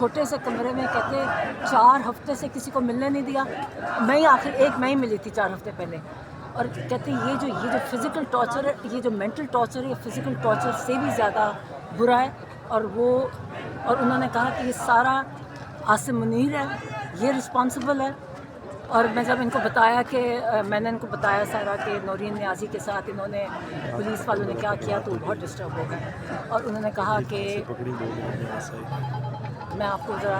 چھوٹے سے کمرے میں کہتے 4 ہفتے سے کسی کو ملنے نہیں دیا. میں ہی آخر میں ہی ملی تھی 4 ہفتے پہلے. اور کہتے یہ جو فزیکل ٹارچر ہے، یہ جو مینٹل ٹارچر ہے، یہ فزیکل ٹارچر سے بھی زیادہ برا ہے. اور انہوں نے کہا کہ یہ سارا عاصم منیر ہے، یہ رسپانسبل ہے. اور میں جب ان کو بتایا کہ میں نے ان کو بتایا سارا کہ نورین نیازی کے ساتھ انہوں نے پولیس والوں نے کیا کیا، تو وہ بہت ڈسٹرب ہو گئے. اور انہوں نے کہا کہ میں آپ کو ذرا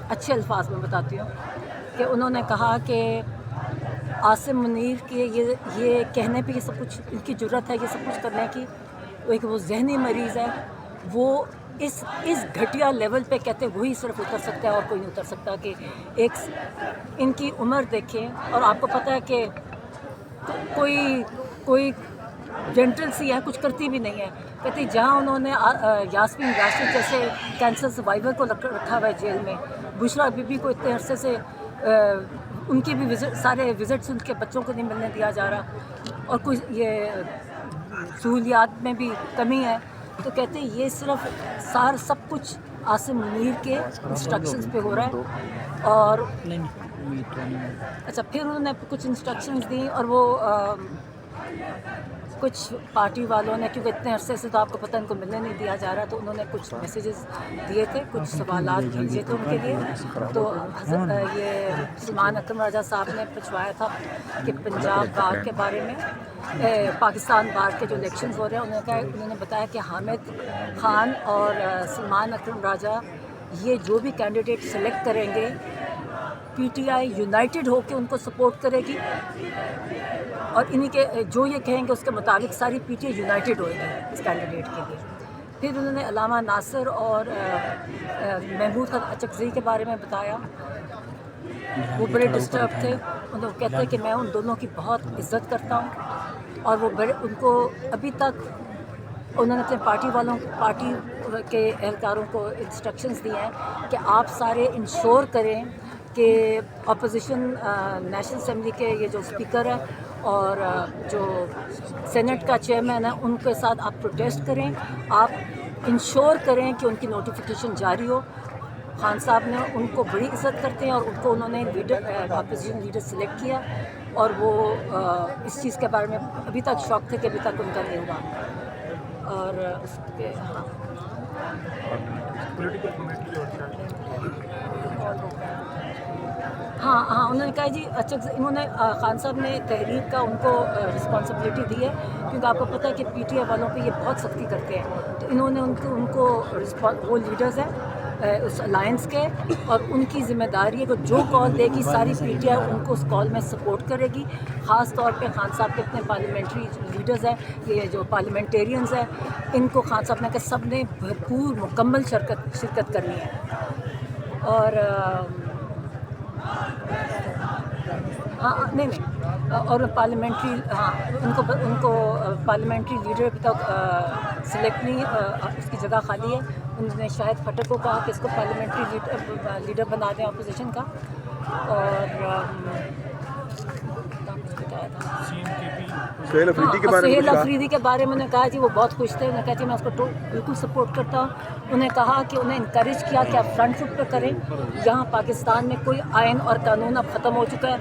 اچھے الفاظ میں بتاتی ہوں کہ انہوں نے کہا کہ عاصم منیر کے یہ کہنے پہ یہ سب کچھ ان کی جرت ہے، یہ سب کچھ کرنے کی، وہ ذہنی مریض ہے. وہ اس گھٹیا لیول پہ کہتے وہی صرف اتر سکتا ہے اور کوئی نہیں اتر سکتا. کہ ایک ان کی عمر دیکھیں، اور آپ کو پتہ ہے کہ کوئی جنٹل سی ہے، کچھ کرتی بھی نہیں ہے. کہتے جہاں انہوں نے یاسمین راشد جیسے کینسر سروائیور کو رکھا ہوا ہے جیل میں، بشریٰ بی بی کو اتنے عرصے سے ان کی بھی سارے وزٹس ان کے بچوں کو نہیں ملنے دیا جا رہا، اور کچھ یہ سہولیات میں بھی کمی ہے. تو کہتے ہیں یہ صرف سب کچھ عاصم منیر کے انسٹرکشنز پہ ہو رہا ہے. اور اچھا پھر انہوں نے کچھ انسٹرکشنز دیں، اور وہ کچھ پارٹی والوں نے، کیونکہ اتنے عرصے سے تو آپ کو پتہ ان کو ملنے نہیں دیا جا رہا، تو انہوں نے کچھ میسیجز دیے تھے، کچھ سوالات بھیجے تھے ان کے لیے. تو یہ سلمان اکرم راجہ صاحب نے پوچھوایا تھا کہ پنجاب بار کے بارے میں، پاکستان بار کے جو الیکشنز ہو رہے ہیں، انہوں نے بتایا کہ حامد خان اور سلمان اکرم راجہ یہ جو بھی کینڈیڈیٹ سلیکٹ کریں گے، پی ٹی آئی یونائٹڈ ہو کے ان کو سپورٹ کرے گی، اور انہی کے جو یہ کہیں گے اس کے مطابق ساری پی ٹی آئی یونائٹڈ ہوئے گی اس کینڈیڈیٹ کے لیے. پھر انہوں نے علامہ ناصر اور محمود اچکزئی کے بارے میں بتایا. وہ بڑے ڈسٹرب تھے. انہوں کہتے ہیں کہ میں ان دونوں کی بہت عزت کرتا ہوں، اور وہ ان کو ابھی تک انہوں نے اپنے پارٹی کے اہلکاروں کو انسٹرکشنز دی ہیں کہ آپ سارے انشور کریں کہ اپوزیشن نیشنل اسمبلی کے یہ جو اسپیکر ہے اور جو سینٹ کا چیئرمین ہے، ان کے ساتھ آپ پروٹیسٹ کریں، آپ انشور کریں کہ ان کی نوٹیفیکیشن جاری ہو. خان صاحب نے ان کو بڑی عزت کرتے ہیں، اور ان کو انہوں نے اپوزیشن لیڈر سلیکٹ کیا، اور وہ اس چیز کے بارے میں ابھی تک شوق تھے کہ ابھی تک ان کا نہیں ہوا. اور اس کے ہاں انہوں نے کہا جی انہوں نے خان صاحب نے تحریک کا ان کو رسپانسبلٹی دی ہے، کیونکہ آپ کو پتہ ہے کہ پی ٹی آئی والوں پہ یہ بہت سختی کرتے ہیں. تو انہوں نے ان کو وہ لیڈرز ہیں اس الائنس کے، اور ان کی ذمہ داری ہے کہ جو کال دے گی ساری پی ٹی آئی ان کو اس کال میں سپورٹ کرے گی. خاص طور پہ خان صاحب کے اتنے پارلیمنٹری لیڈرز ہیں، یہ جو پارلیمنٹیرینز ہیں، ان کو خان صاحب نے کہ سب نے بھرپور مکمل شرکت کرنی ہے. اور نہیں اور پارلیمنٹری ان کو پارلیمنٹری لیڈر ابھی تک سلیکٹ نہیں، اس کی جگہ خالی ہے. انہوں نے شاہد خٹک کو کہا کہ اس کو پارلیمنٹری لیڈر بنا دیں اپوزیشن کا. اور سہیل افریدی کے بارے میں انہوں نے کہا جی وہ بہت خوش تھے. انہوں نے کہا جی میں اس کو بالکل سپورٹ کرتا ہوں. انہوں نے کہا کہ انہیں انکریج کیا کہ آپ فرنٹ فٹ پہ کریں. یہاں پاکستان میں کوئی آئین اور قانون اب ختم ہو چکا ہے.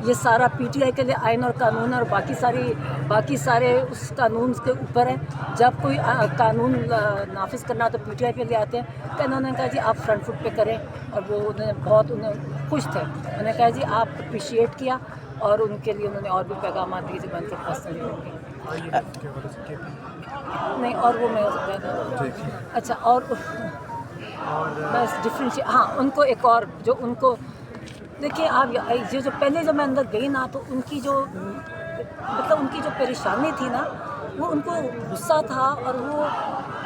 یہ سارا پی ٹی آئی کے لیے آئین اور قانون ہے، اور باقی سارے اس قانون کے اوپر ہیں. جب کوئی قانون نافذ کرنا تو پی ٹی آئی پہ لے آتے ہیں. تو انہوں نے کہا جی آپ فرنٹ فٹ پہ کریں، اور وہ انہیں خوش تھے. انہوں نے کہا جی آپ اپریشیٹ کیا، اور ان کے لیے انہوں نے اور بھی پیغامات دیے جو میں ان کے پاس چلے ہوں گے. نہیں اور وہ میں اچھا اور بس ڈفرینشیٹ ان کو ایک اور جو ان کو دیکھیے آپ یہ جو پہلے جب میں اندر گئی نا تو ان کی جو پریشانی تھی نا، وہ ان کو غصہ تھا، اور وہ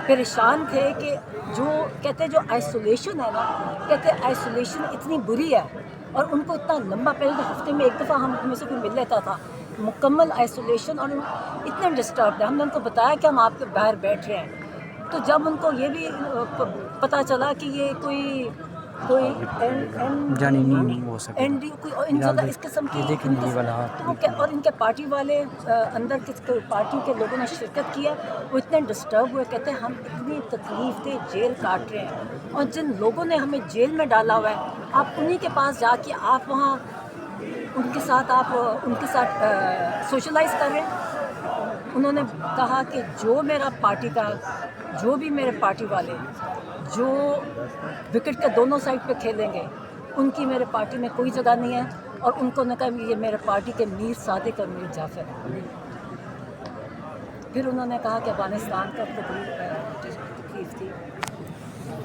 پریشان تھے کہ جو کہتے جو آئسولیشن ہے نا، کہتے آئسولیشن اتنی بری ہے، اور ان کو اتنا لمبا پہلے تو ہفتے میں ایک دفعہ ہم میں سے کوئی مل لیتا تھا، مکمل آئسولیشن، اور اتنے ڈسٹربڈ ہیں. ہم نے ان کو بتایا کہ ہم آپ کے باہر بیٹھ رہے ہیں. تو جب ان کو یہ بھی پتہ چلا کہ یہ کوئی کوئی جانی نہیں ہو سکے این ڈی کوئی ان زیادہ اس قسم کی اور ان کے پارٹی والے اندر پارٹی کے لوگوں نے شرکت کی ہے، وہ اتنے ڈسٹرب ہوئے، کہتے ہیں ہم اتنی تکلیف دے جیل کاٹ رہے ہیں، اور جن لوگوں نے ہمیں جیل میں ڈالا ہوا ہے آپ انہی کے پاس جا کے آپ وہاں ان کے ساتھ سوشلائز کر رہے ہیں۔ انہوں نے کہا کہ جو بھی میرے پارٹی والے جو وکٹ کے دونوں سائڈ پہ کھیلیں گے ان کی میرے پارٹی میں کوئی جگہ نہیں ہے، اور ان کو نے کہا یہ میرے پارٹی کے میر صادق اور میر جعفر ہیں۔ پھر انہوں نے کہا کہ افغانستان کا تکلیف تھی،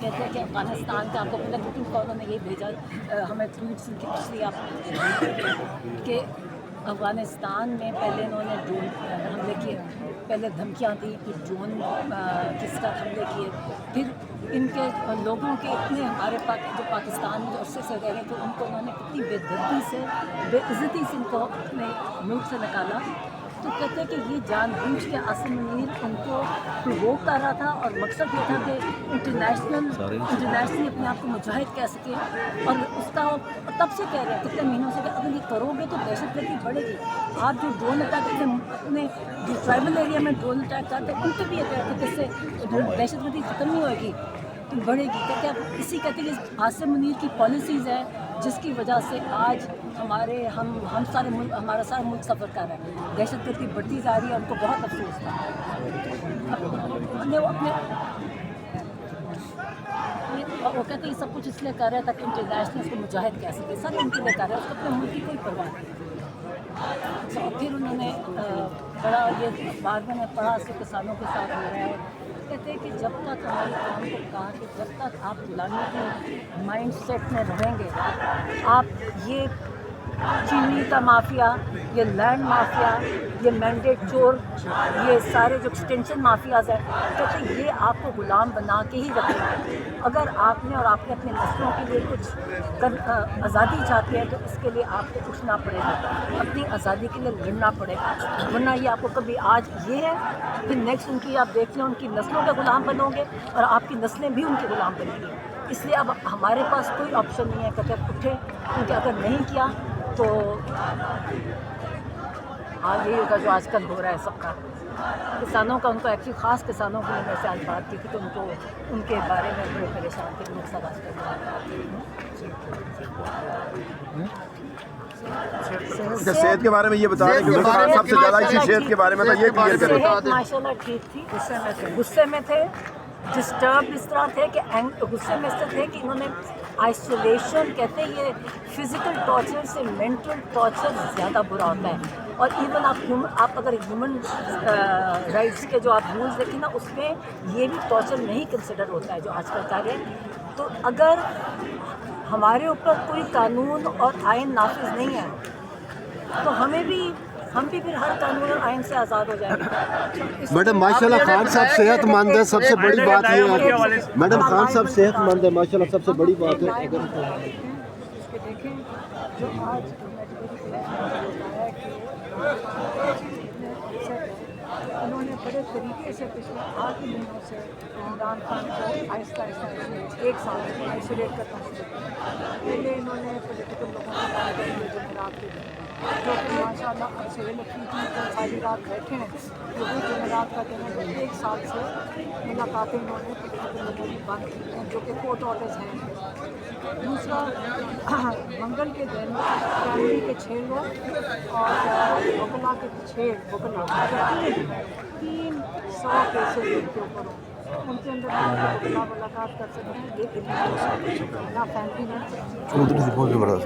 کہتے ہیں کہ افغانستان کا آپ کو پتہ کیونکہ انہوں نے یہ بھیجا ہمیں ٹویٹس کی پچھلی آپ کہ افغانستان میں پہلے انہوں نے ڈرون حملے کیے، پہلے دھمکیاں دی، پھر ڈرون کس کا حملے کیے، پھر ان کے لوگوں کے اتنے ہمارے جو پاکستان میں جو عرصے سے رہ رہے تھے ان کو انہوں نے کتنی بے دردی سے بے عزتی سے ان کو اپنے ملک سے نکالا۔ تو کہتے ہیں کہ یہ جان بوجھ کے عاصم منیر ان کو پرووک کر رہا تھا، اور مقصد یہ تھا کہ انٹرنیشنلی اپنے آپ کو مجاہد کہہ سکے، اور اس کا تب سے کہہ رہے ہیں کتنے مہینوں سے کہ اگر یہ کرو گے تو دہشت گردی بڑھے گی۔ آپ جو ڈرون اٹیک اپنے جو ٹرائبل ایریا میں ڈرون اٹیک کرتے ہیں ان پہ بھی یہ کہتے ہیں کہ اس سے دہشت گردی ختم نہیں ہوئے گی تو بڑھے گی۔ کہتے ہیں اسی کہتے ہیں کہ عاصم منیر کی پالیسیز ہیں جس کی وجہ سے آج ہم سارے ملک ہمارا سارا ملک سفر کر رہا ہے، دہشت گردی بڑھتی جا رہی ہے، ان کو بہت افسوس تھا۔ وہ کہتے ہیں یہ سب کچھ اس لیے کر رہا ہے تاکہ انٹرنیشنل اس کو مجاہد کہہ سکے، سب ان کے لیے کر رہے ہیں، اس کو اپنے ملک کی کوئی پرواہ نہیں۔ اور پھر انہوں نے بڑا یہ بعد میں نے پڑھا کہ کسانوں کے ساتھ ہو رہا ہے، کہتے ہیں کہ جب تک ہماری قوم کو کہا کہ جب تک آپ غلامی کی مائنڈ سیٹ میں رہیں گے، آپ یہ چینی کا مافیا، یہ لینڈ مافیا، یہ مینڈیٹ چور، یہ سارے جو ایکسٹینشن مافیاز ہیں، کہتے ہیں یہ آپ کو غلام بنا کے ہی رکھیں گے۔ اگر آپ نے اور آپ نے اپنے نسلوں کے لیے کچھ آزادی چاہتے ہیں تو اس کے لیے آپ کو اٹھنا پڑے گا، اپنی آزادی کے لیے لڑنا پڑے گا، ورنہ یہ آپ کو کبھی آج یہ ہے پھر نیکسٹ ان کی آپ دیکھ لیں ان کی نسلوں کے غلام بنو گے اور آپ کی نسلیں بھی ان کے غلام بنیں گی۔ اس لیے اب ہمارے پاس کوئی آپشن نہیں ہے کہ اب اٹھے، کیونکہ اگر نہیں کیا تو یہی ہوگا جو آج کل ہو رہا ہے سب کا۔ کسانوں کا ان کو ایکچولی خاص کسانوں کے لیے میں سے آج بات کی تھی کہ ان کو ان کے بارے میں بڑے پریشان تھے لوگ سب آج کل۔ صحت کے بارے میں یہ بتا رہے ہیں کہ سب سے زیادہ اسی صحت کے بارے میں یہ کلیئر کریں۔ صحت ماشاء اللہ ٹھیک تھی، غصے میں تھے، ڈسٹرب اس طرح تھے کہ غصے میں اس طرح تھے کہ انہوں نے آئسولیشن کہتے ہیں یہ فزیکل ٹارچر سے مینٹل ٹارچر زیادہ برا ہوتا ہے، اور ایون آپ اگر ہیومن رائٹس کے جو آپ رولز دیکھیں نا اس میں یہ بھی ٹارچر نہیں کنسیڈر ہوتا ہے جو آج کل کر رہے ہیں۔ تو اگر ہمارے اوپر کوئی قانون اور آئین نافذ نہیں ہے تو ہم بھی پھر ہر قانون اور آئین سے آزاد ہو جائیں گے۔ میڈم ماشاءاللہ خان صاحب صحت مند ہے، سب سے بڑی بات یہ ہے میڈم خان صاحب صحت مند ہے ماشاءاللہ، سب سے بڑی بات ہے۔ اس کے دیکھیں جو آج انہوں نے بڑے طریقے سے پچھلے 8 مہینوں سے عمران خان کو آہستہ آہستہ 1 سال سے آئسولیٹ کرنا شروع کیا۔ پہلے انہوں نے پولیٹیکل لوگوں کو بات کی جمعرات کے دن جو کہ ماشاء اللہ اب سہیل کی تو ساری رات بیٹھے ہیں، تو وہ جمعرات کا دن ہے 1 سال سے ملاقاتیں انہوں نے پولیٹیکل لوگوں کی بند کی ہیں جو کہ کورٹ آرڈرز ہیں۔ دوسرا منگل کے دن کیمری کے 6 لوگ اور وکلا کے 6 وکلا 300 کیسز ان کے اوپر ہوں، ان کے اندر وکلا ملاقات کر سکتے ہیں، ایک نہ فیملی میں